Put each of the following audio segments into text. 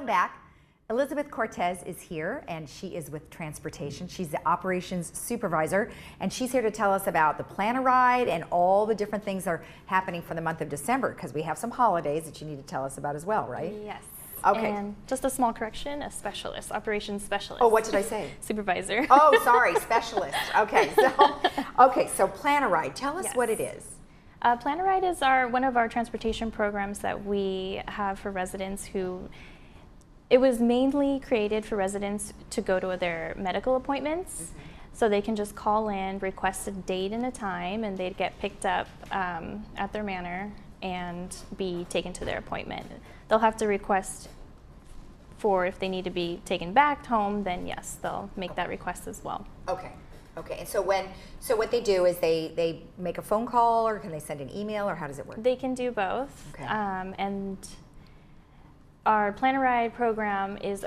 Welcome back. Elizabeth Cortez is here, and she is with Transportation. She's the operations supervisor, and she's here to tell us about the Plan a Ride and all the different things that are happening for the month of December, because we have some holidays that you need to tell us about as well, right? Yes. Okay. And just a small correction, a specialist, operations specialist. Oh, what did I say? Supervisor. Oh, sorry, specialist. Okay, so Plan a Ride. Tell us what it is. Plan a Ride is one of our transportation programs that we have for residents who, it was mainly created for residents to go to their medical appointments. So they can just call in, request a date and a time, and they'd get picked up at their manor and be taken to their appointment. They'll have to request for if they need to be taken back home, then yes, they'll make that request as well. Okay. Okay, and so what they do is they make a phone call, or can they send an email, or how does it work? They can do both. Okay. And our Plan a Ride program is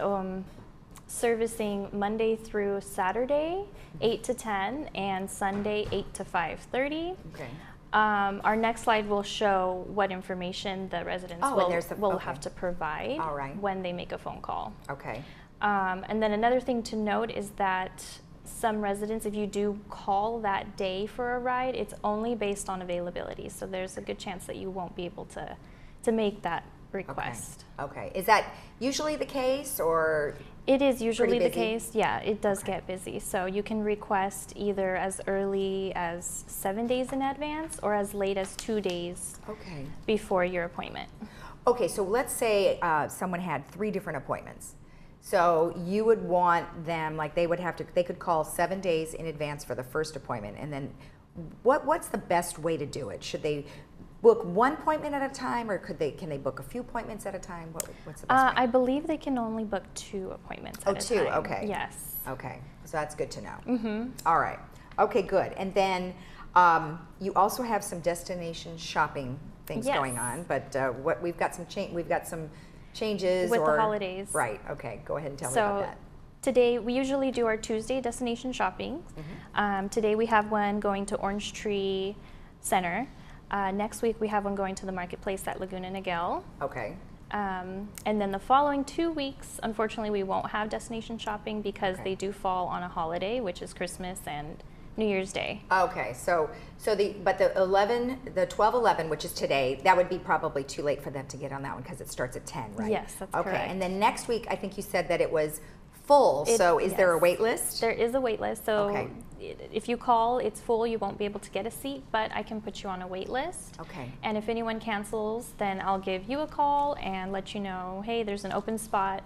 servicing Monday through Saturday, 8 to 10, and Sunday, 8 to 5:30. Okay. Our next slide will show what information the residents will have to provide when they make a phone call. Okay. And then another thing to note is that some residents, if you do call that day for a ride, it's only based on availability. So there's a good chance that you won't be able to make that request. Okay. Is that usually the case, or? It is usually the case. Yeah, it does get busy. So you can request either as early as 7 days in advance or as late as 2 days before your appointment. Okay, so let's say someone had 3 different appointments. So you would want them, like they could call 7 days in advance for the first appointment, and then what's the best way to do it? Should they book one appointment at a time, or can they book a few appointments at a time? What's the best way? I believe they can only book 2 appointments at a time. Oh, 2, okay. Yes. Okay, so that's good to know. Mm-hmm. All right, okay, good. And then you also have some destination shopping things going on, but we've got some changes with the holidays. Right, okay, go ahead and tell me about that. Today, we usually do our Tuesday destination shopping. Today we have one going to Orange Tree Center. Next week we have one going to the marketplace at Laguna Niguel. Okay. And then the following 2 weeks, unfortunately, we won't have destination shopping because they do fall on a holiday, which is Christmas and New Year's Day. Okay, so the 12/11, which is today, that would be probably too late for them to get on that one because it starts at 10, right? Yes, that's correct. Okay, and then next week, I think you said that it was full. So is there a wait list? There is a wait list. So if you call, it's full. You won't be able to get a seat, but I can put you on a wait list. Okay. And if anyone cancels, then I'll give you a call and let you know, hey, there's an open spot.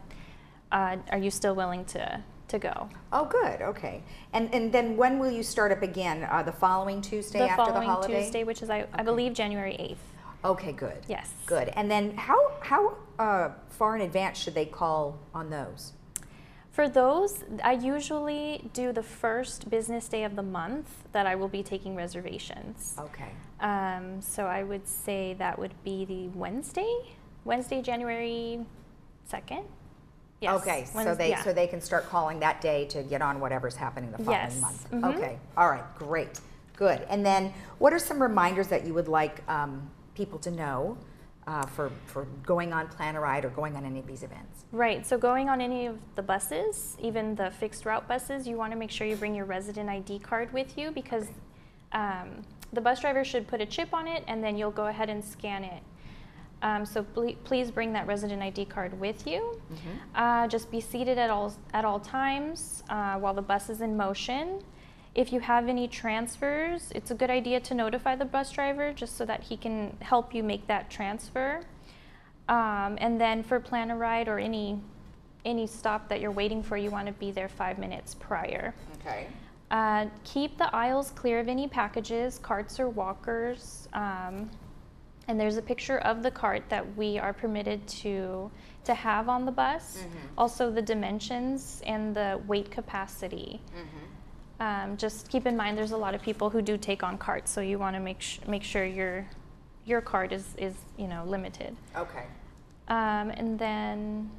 Are you still willing to go? Oh, good. Okay. And then when will you start up again? The following Tuesday after the holiday? The following Tuesday, which is I believe January 8th. Okay, good. Yes. Good. And then how far in advance should they call on those? For those, I usually do the first business day of the month that I will be taking reservations. Okay. So I would say that would be the Wednesday, January 2nd. Yes. Okay, so they can start calling that day to get on whatever's happening the following month. Mm-hmm. Okay, all right, great, good. And then what are some reminders that you would like people to know for going on Plan a Ride or going on any of these events? Right, so going on any of the buses, even the fixed route buses, you want to make sure you bring your resident ID card with you because the bus driver should put a chip on it and then you'll go ahead and scan it. So please bring that resident ID card with you. Mm-hmm. Just be seated at all times while the bus is in motion. If you have any transfers, it's a good idea to notify the bus driver just so that he can help you make that transfer. And then for Plan a Ride or any stop that you're waiting for, you want to be there 5 minutes prior. Okay. Keep the aisles clear of any packages, carts or walkers. And there's a picture of the cart that we are permitted to have on the bus. Mm-hmm. Also the dimensions and the weight capacity. Mm-hmm. Just keep in mind there's a lot of people who do take on carts, so you want to make sure your cart is limited. Okay. And then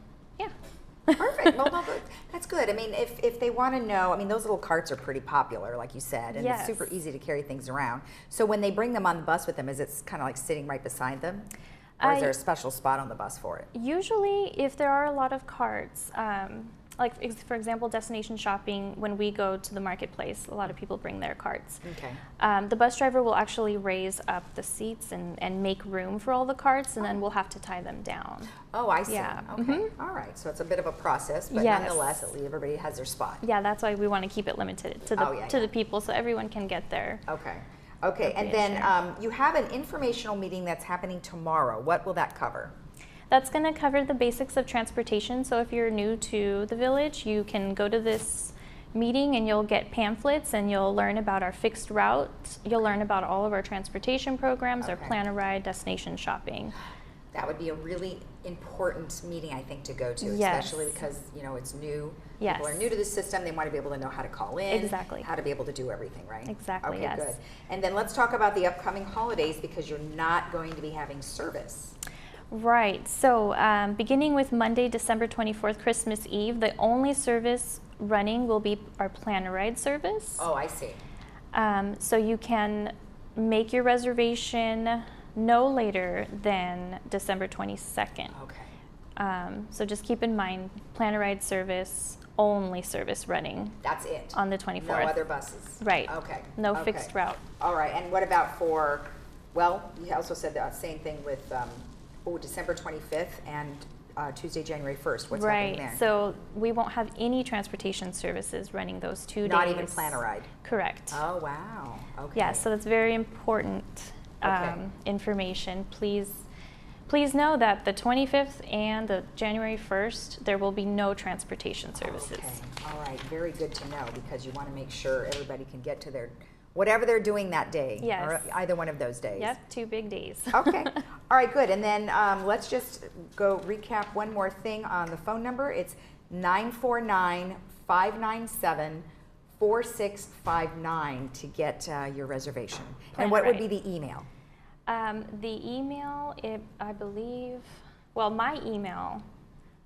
Perfect. Well, that's good. I mean, if they want to know, I mean, those little carts are pretty popular, like you said, and it's super easy to carry things around. So when they bring them on the bus with them, is it kind of like sitting right beside them? Or is there a special spot on the bus for it? Usually, if there are a lot of carts, like for example, destination shopping, when we go to the marketplace, a lot of people bring their carts. Okay. The bus driver will actually raise up the seats and make room for all the carts, and then we'll have to tie them down. Oh, I see. Yeah. Okay. All right. So it's a bit of a process, but Yes. nonetheless, at least everybody has their spot. Yeah, that's why we want to keep it limited to the people, so everyone can get there. Okay. Okay. And then you have an informational meeting that's happening tomorrow. What will that cover? That's going to cover the basics of transportation. So if you're new to the village, you can go to this meeting and you'll get pamphlets and you'll learn about our fixed route. You'll learn about all of our transportation programs, our plan a ride, destination shopping. That would be a really important meeting, I think, to go to, Yes. especially because, you know, it's new. Yes. People are new to the system. They want to be able to know how to call in. Exactly. How to be able to do everything, right? Exactly, Okay, yes. good. And then let's talk about the upcoming holidays because you're not going to be having service. Right. So beginning with Monday, December 24th, Christmas Eve, the only service running will be our plan a ride service. Oh, I see. So you can make your reservation no later than December 22nd. Okay. So just keep in mind, plan a ride service, only service running That's it. on the 24th. No other buses. Right. Okay. No Okay. fixed route. All right. And what about for, well, you also said the same thing with December 25th and Tuesday, January 1st. What's happening there? Right. So we won't have any transportation services running those 2 days. Not even plan a ride. Correct. Oh, wow. Okay. Yeah, so that's very important information. Please know that the 25th and the January 1st, there will be no transportation services. Okay. All right. Very good to know because you want to make sure everybody can get to their, whatever they're doing that day. Yes. Or either one of those days. Yep, 2 big days. Okay. All right, good. And then let's just go recap one more thing on the phone number. It's 949-597-4659 to get your reservation. And what would be the email? The email, I believe, well, my email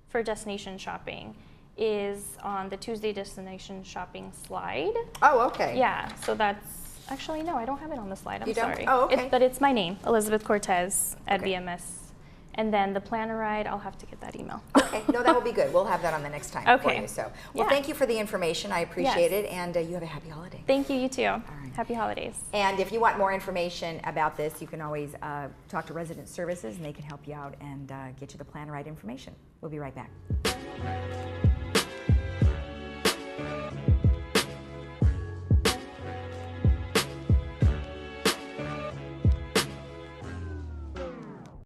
for destination shopping is on the Tuesday destination shopping slide. Oh, okay. Yeah, so that's, actually, no, I don't have it on the slide. I'm You don't? sorry. Oh, okay. But it's my name, Elizabeth Cortez at Okay. VMS. And then the plan a ride, I'll have to get that email. Okay. No, that will be good. We'll have that on the next time for Okay. you. So, well, Yeah. thank you for the information. I appreciate Yes. it. And you have a happy holiday. Thank you, you too. right. Happy holidays. And if you want more information about this, you can always talk to Resident Services, and they can help you out and get you the plan right information. We'll be right back.